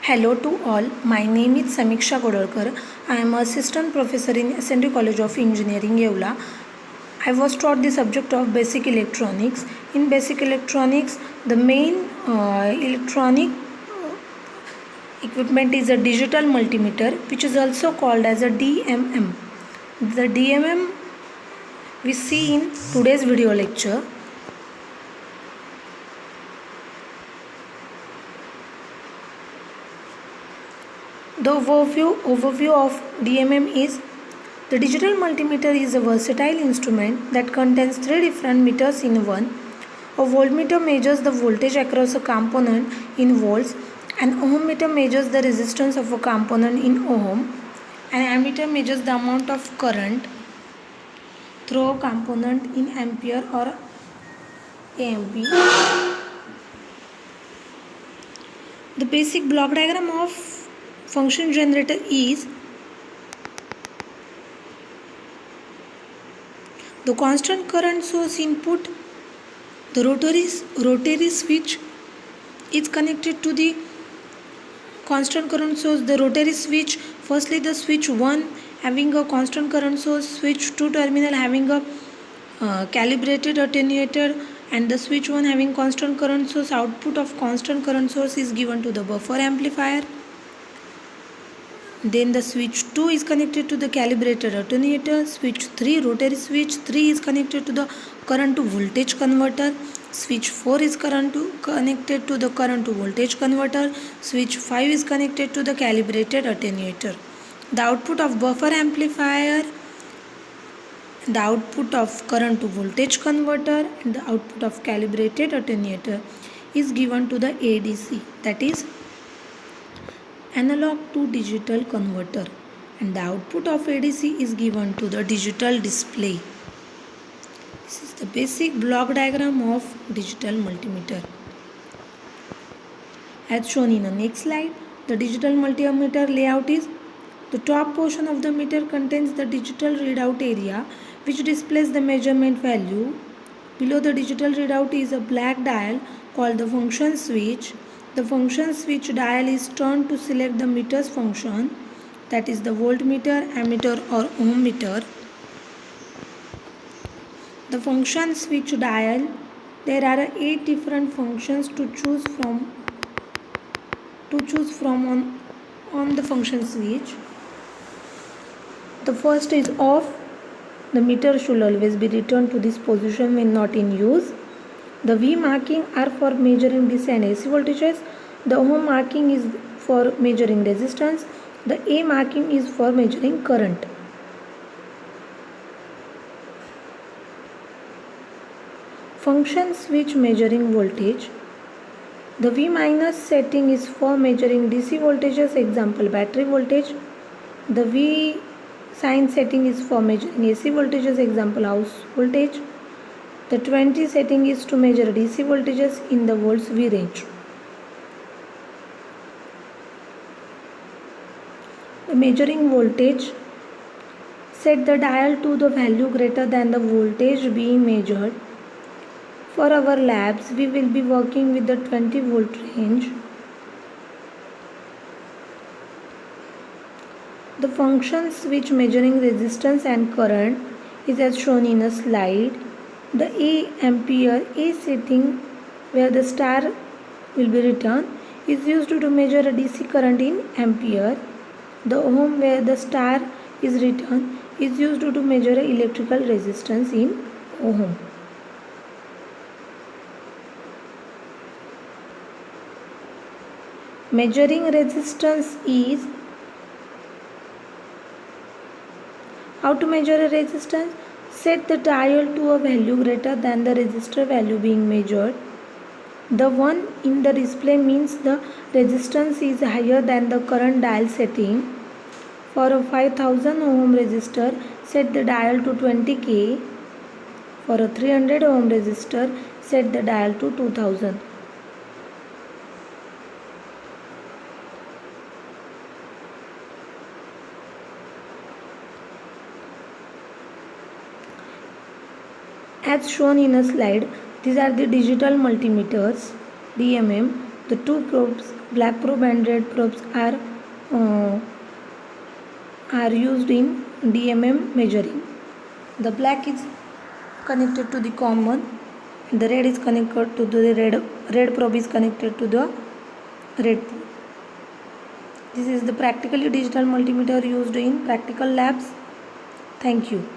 Hello to all. My name is Samiksha Godolkar. I am assistant professor in SND College of Engineering, Yeola. I was taught the subject of basic electronics. In basic electronics, the main electronic equipment is a digital multimeter, which is also called as a DMM. The DMM we see in today's video lecture. The overview of DMM is: the digital multimeter is a versatile instrument that contains three different meters in one. A voltmeter measures the voltage across a component in volts. An ohm meter measures the resistance of a component in ohm. An ammeter measures the amount of current through a component in ampere or amp. The basic block diagram of function generator is: the constant current source input, the rotary switch is connected to the constant current source. The rotary switch, firstly the switch 1 having a constant current source, switch 2 terminal having a calibrated attenuator, and the switch 1 having constant current source. Output of constant current source is given to the buffer amplifier. Then the switch 2 is connected to the calibrated attenuator. Switch 3, rotary switch 3, is connected to the current to voltage converter. Switch 4 is connected to the current to voltage converter. Switch 5 is connected to the calibrated attenuator. The output of buffer amplifier, the output of current to voltage converter, and the output of calibrated attenuator is given to the ADC, that is analog to digital converter, and the output of ADC is given to the digital display. This is the basic block diagram of digital multimeter. As shown in the next slide, the digital multimeter layout is: the top portion of the meter contains the digital readout area, which displays the measurement value. Below the digital readout is a black dial called the function switch. The function switch dial is turned to select the meter's function, that is the voltmeter, ammeter or ohm meter. The function switch dial, there are 8 different functions to choose from on the function switch. The first is off. The meter should always be returned to this position when not in use. The V marking are for measuring DC and AC voltages. The ohm marking is for measuring resistance. The A marking is for measuring current. Function switch measuring voltage. The V minus setting is for measuring DC voltages, example battery voltage. The V sign setting is for measuring AC voltages, example house voltage. The 20 setting is to measure DC voltages in the volts V range. The measuring voltage, set the dial to the value greater than the voltage being measured. For our labs, we will be working with the 20 volt range. The function switch measuring resistance and current is as shown in a slide. The A ampere A setting, where the star will be written, is used to measure a DC current in ampere. The ohm, where the star is written, is used to measure electrical resistance in ohm. Measuring resistance is: how to measure a resistance? Set the dial to a value greater than the resistor value being measured. The one in the display means the resistance is higher than the current dial setting. For a 5000 ohm resistor, set the dial to 20K. For a 300 ohm resistor, set the dial to 2000. As shown in a slide, these are the digital multimeters, DMM. The two probes Black probe and red probes are used in DMM measuring. The black is connected to the common, the red is connected to the red probe is connected to the red probe. This is the practically digital multimeter used in practical labs. Thank you.